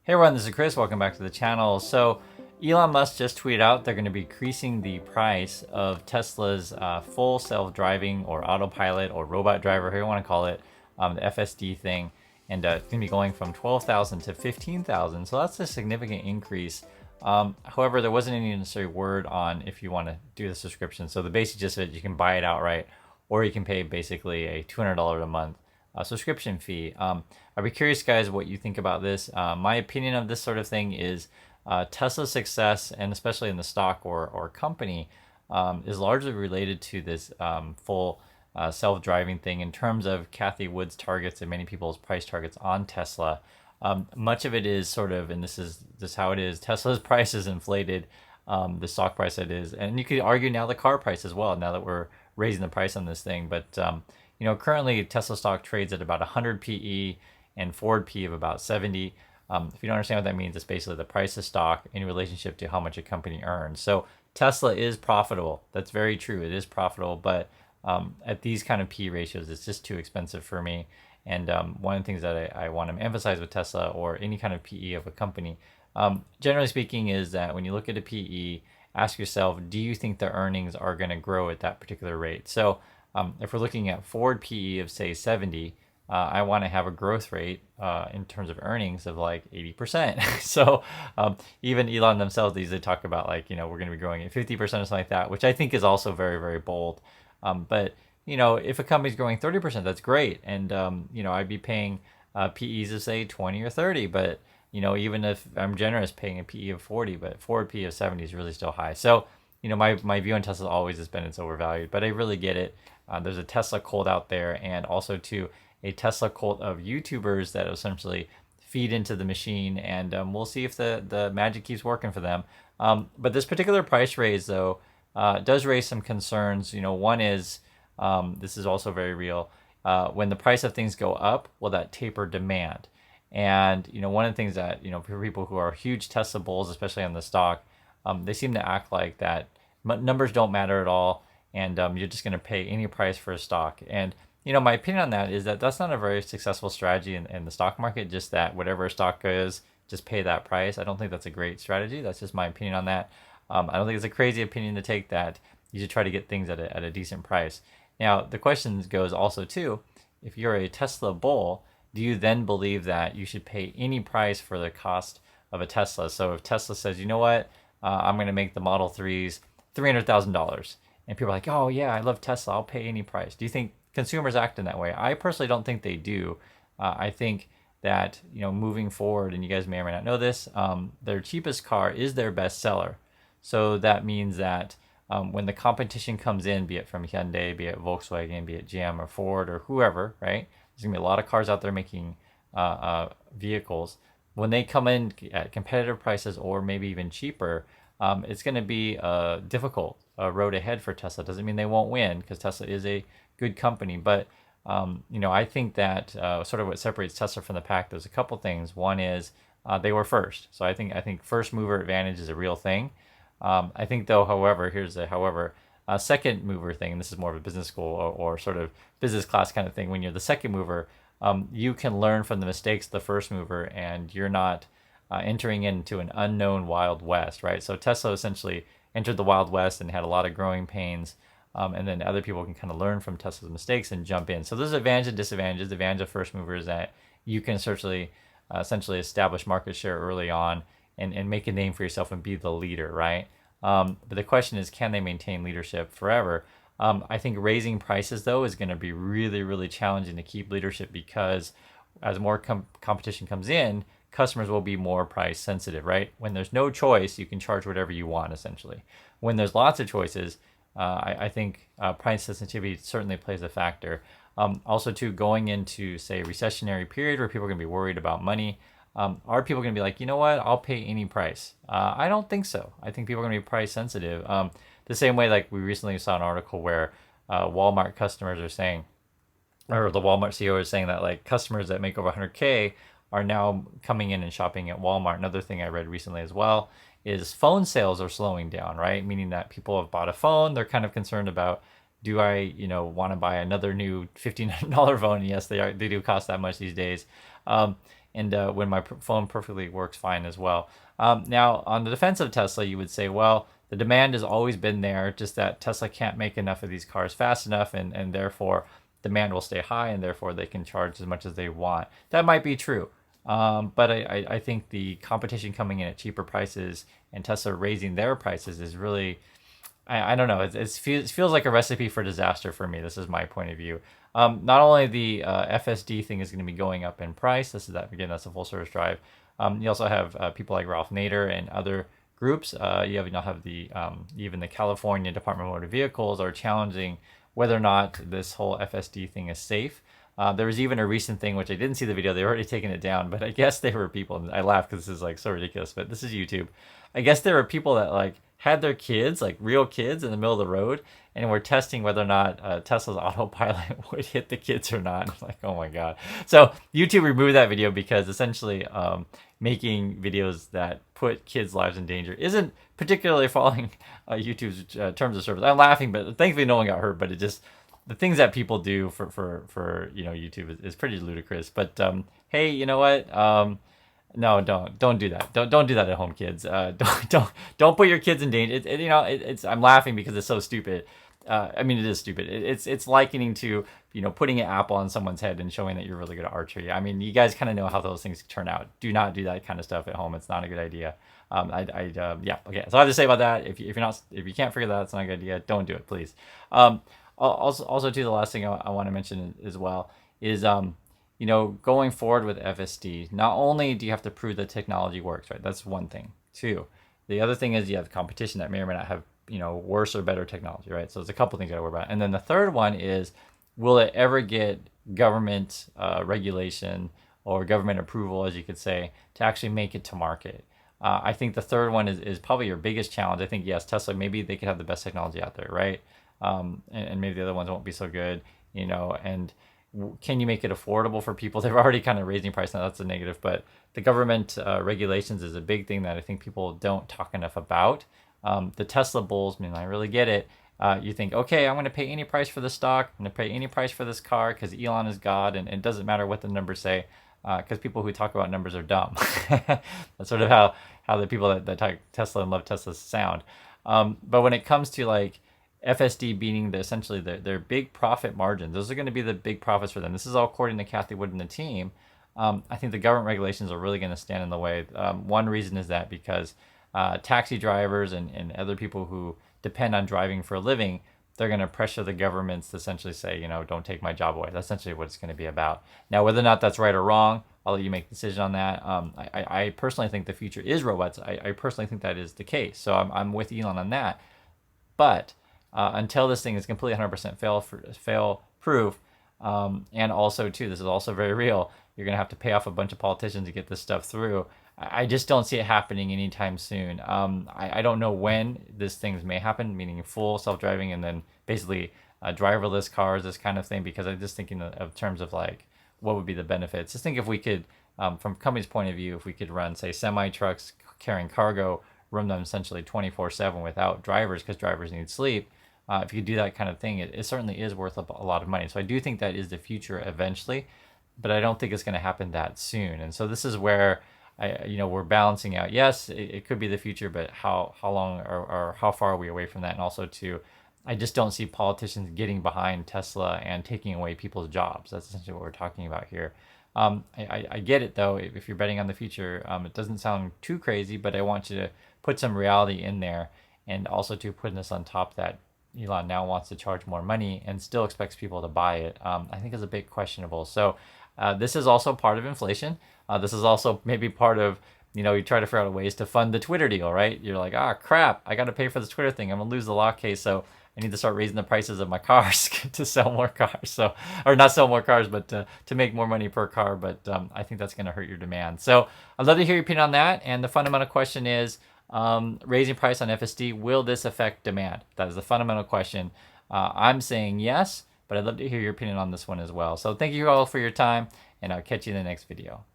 Hey everyone, this is Chris. Welcome back to the channel. So, Elon Musk just tweeted out they're going to be increasing the price of Tesla's full self-driving or autopilot or robot driver, however you want to call it, the FSD thing, and it's going to be going from 12,000 to 15,000. So that's a significant increase. However, there wasn't any necessary word on if you want to do the subscription. So the basic gist of it, you can buy it outright, or you can pay basically a $200 a month subscription fee. I'd be curious, guys, what you think about this. My opinion of this sort of thing is Tesla's success, and especially in the stock or company, is largely related to this full self-driving thing in terms of Kathy Wood's targets and many people's price targets on Tesla. Much of it is sort of, and this is how it is, Tesla's price is inflated, the stock price it is. And you could argue now the car price as well, now that we're raising the price on this thing. But currently Tesla stock trades at about 100 PE and Ford P of about 70. If you don't understand what that means, it's basically the price of stock in relationship to how much a company earns. So Tesla is profitable. That's very true. It is profitable, but at these kind of P ratios, it's just too expensive for me. And one of the things that I want to emphasize with Tesla or any kind of PE of a company, generally speaking, is that when you look at a PE, ask yourself, do you think the earnings are going to grow at that particular rate? So if we're looking at Ford PE of say 70, I want to have a growth rate in terms of earnings of like 80%. So even Elon themselves, they usually talk about like, we're going to be growing at 50% or something like that, which I think is also very, very bold. But if a company's growing 30%, that's great. And, I'd be paying PEs of say 20 or 30, but, even if I'm generous paying a PE of 40, but Ford PE of 70 is really still high. So, my view on Tesla always has been it's overvalued, but I really get it. There's a Tesla cult out there, and also too, a Tesla cult of YouTubers that essentially feed into the machine, and we'll see if the magic keeps working for them. But this particular price raise, though, does raise some concerns. One is, this is also very real. When the price of things go up, will that taper demand? And, one of the things that, for people who are huge Tesla bulls, especially on the stock, they seem to act like that numbers don't matter at all, and you're just going to pay any price for a stock. And my opinion on that is that that's not a very successful strategy in the stock market, just that whatever a stock is, just pay that price. I don't think that's a great strategy. That's just my opinion on that. I don't think it's a crazy opinion to take that. You should try to get things at a decent price. Now, the question goes also too, if you're a Tesla bull, do you then believe that you should pay any price for the cost of a Tesla? So if Tesla says, you know what, I'm going to make the Model 3s $300,000, and people are like, oh yeah, I love Tesla, I'll pay any price. Do you think consumers act in that way? I personally don't think they do. I think that moving forward, and you guys may or may not know this, their cheapest car is their best seller. So that means that when the competition comes in, be it from Hyundai, be it Volkswagen, be it GM or Ford or whoever, right? There's gonna be a lot of cars out there making vehicles. When they come in at competitive prices or maybe even cheaper, it's going to be a difficult road ahead for Tesla. Doesn't mean they won't win, because Tesla is a good company. But, I think that sort of what separates Tesla from the pack, there's a couple things. One is they were first. So I think first mover advantage is a real thing. I think, though, however, here's the however, second mover thing, and this is more of a business school or sort of business class kind of thing. When you're the second mover, you can learn from the mistakes of the first mover, and you're not entering into an unknown Wild West, right? So Tesla essentially entered the Wild West and had a lot of growing pains, and then other people can kind of learn from Tesla's mistakes and jump in. So there's advantages and disadvantages. The advantage of first mover is that you can essentially establish market share early on and make a name for yourself and be the leader, right? But the question is, can they maintain leadership forever? I think raising prices, though, is going to be really, really challenging to keep leadership, because as more competition comes in, customers will be more price sensitive, right? When there's no choice, you can charge whatever you want, essentially. When there's lots of choices, I think price sensitivity certainly plays a factor. Also, too, going into, say, a recessionary period where people are going to be worried about money, are people going to be like, you know what, I'll pay any price? I don't think so. I think people are going to be price sensitive. The same way, like we recently saw an article where Walmart customers are saying, or the Walmart CEO is saying that like customers that make over 100K are now coming in and shopping at Walmart. Another thing I read recently as well is phone sales are slowing down, right? Meaning that people have bought a phone, they're kind of concerned about, do I, want to buy another new $1,500 phone? Yes, they do cost that much these days. and when my phone perfectly works fine as well. Now, on the defense of Tesla, you would say, well, the demand has always been there, just that Tesla can't make enough of these cars fast enough, and therefore demand will stay high, and therefore they can charge as much as they want. That might be true. But I think the competition coming in at cheaper prices and Tesla raising their prices is really, I don't know. It feels like a recipe for disaster for me. This is my point of view. Not only the FSD thing is going to be going up in price. This is that again. That's a full service drive. You also have people like Ralph Nader and other groups. You have the even the California Department of Motor Vehicles are challenging whether or not this whole FSD thing is safe. There was even a recent thing, which I didn't see the video. They were already taking it down, but I guess there were people, and I laugh because this is like so ridiculous, but this is YouTube. I guess there were people that like had their kids, like real kids, in the middle of the road, and were testing whether or not Tesla's autopilot would hit the kids or not. I'm like, oh my God. So YouTube removed that video because essentially making videos that put kids' lives in danger isn't particularly following YouTube's terms of service. I'm laughing, but thankfully no one got hurt, but it just, the things that people do for YouTube is pretty ludicrous. But hey, you know what? No, don't do that. Don't do that at home, kids. Don't put your kids in danger. It's I'm laughing because it's so stupid. I mean, it is stupid. It's likening to putting an apple on someone's head and showing that you're really good at archery. I mean, you guys kind of know how those things turn out. Do not do that kind of stuff at home. It's not a good idea. Yeah, okay. So I have to say about that. If you can't figure that out, it's not a good idea. Don't do it, please. Also, too, the last thing I want to mention as well is, going forward with FSD, not only do you have to prove the technology works, right? That's one thing. Two, the other thing is you have competition that may or may not have, worse or better technology, right? So there's a couple things you got to worry about. And then the third one is, will it ever get government regulation or government approval, as you could say, to actually make it to market? I think the third one is probably your biggest challenge. I think, yes, Tesla, maybe they could have the best technology out there, right? And maybe the other ones won't be so good, and can you make it affordable for people? They've already kind of raising price now, that's a negative, but the government regulations is a big thing that I think people don't talk enough about. The Tesla bulls, I really get it. You think, okay, I'm going to pay any price for this stock, I'm going to pay any price for this car because Elon is God, and it doesn't matter what the numbers say, because people who talk about numbers are dumb. That's sort of how the people that talk Tesla and love Tesla sound. But when it comes to like FSD beating essentially their big profit margins, those are going to be the big profits for them. This is all according to Kathy Wood and the team. I think the government regulations are really going to stand in the way. One reason is that because taxi drivers and other people who depend on driving for a living, they're going to pressure the governments to essentially say, don't take my job away. That's essentially what it's going to be about. Now, whether or not that's right or wrong, I'll let you make a decision on that. I personally think the future is robots. I personally think that is the case. So I'm with Elon on that. But until this thing is completely 100% fail proof, and also too, this is also very real, you're gonna have to pay off a bunch of politicians to get this stuff through. I just don't see it happening anytime soon. I don't know when this things may happen, meaning full self-driving and then basically driverless cars, this kind of thing, because I'm just thinking of terms of like what would be the benefits. Just think if we could, from company's point of view, if we could run, say, semi-trucks carrying cargo, run them essentially 24/7 without drivers because drivers need sleep. If you do that kind of thing, it certainly is worth a lot of money. So I do think that is the future eventually, but I don't think it's going to happen that soon. And so this is where we're balancing out. Yes, it could be the future, but how long or how far are we away from that? And also too, I just don't see politicians getting behind Tesla and taking away people's jobs. That's essentially what we're talking about here. I get it though. If you're betting on the future, it doesn't sound too crazy, but I want you to put some reality in there, and also to put this on top that Elon now wants to charge more money and still expects people to buy it, I think is a bit questionable. So this is also part of inflation. This is also maybe part of, you try to figure out ways to fund the Twitter deal, right? You're like, crap, I got to pay for this Twitter thing. I'm going to lose the law case, so I need to start raising the prices of my cars to sell more cars. So, or not sell more cars, but to make more money per car. But I think that's going to hurt your demand. So I'd love to hear your opinion on that. And the fundamental question is, raising price on FSD, will this affect demand? That is the fundamental question. I'm saying yes, but I'd love to hear your opinion on this one as well. So thank you all for your time, and I'll catch you in the next video.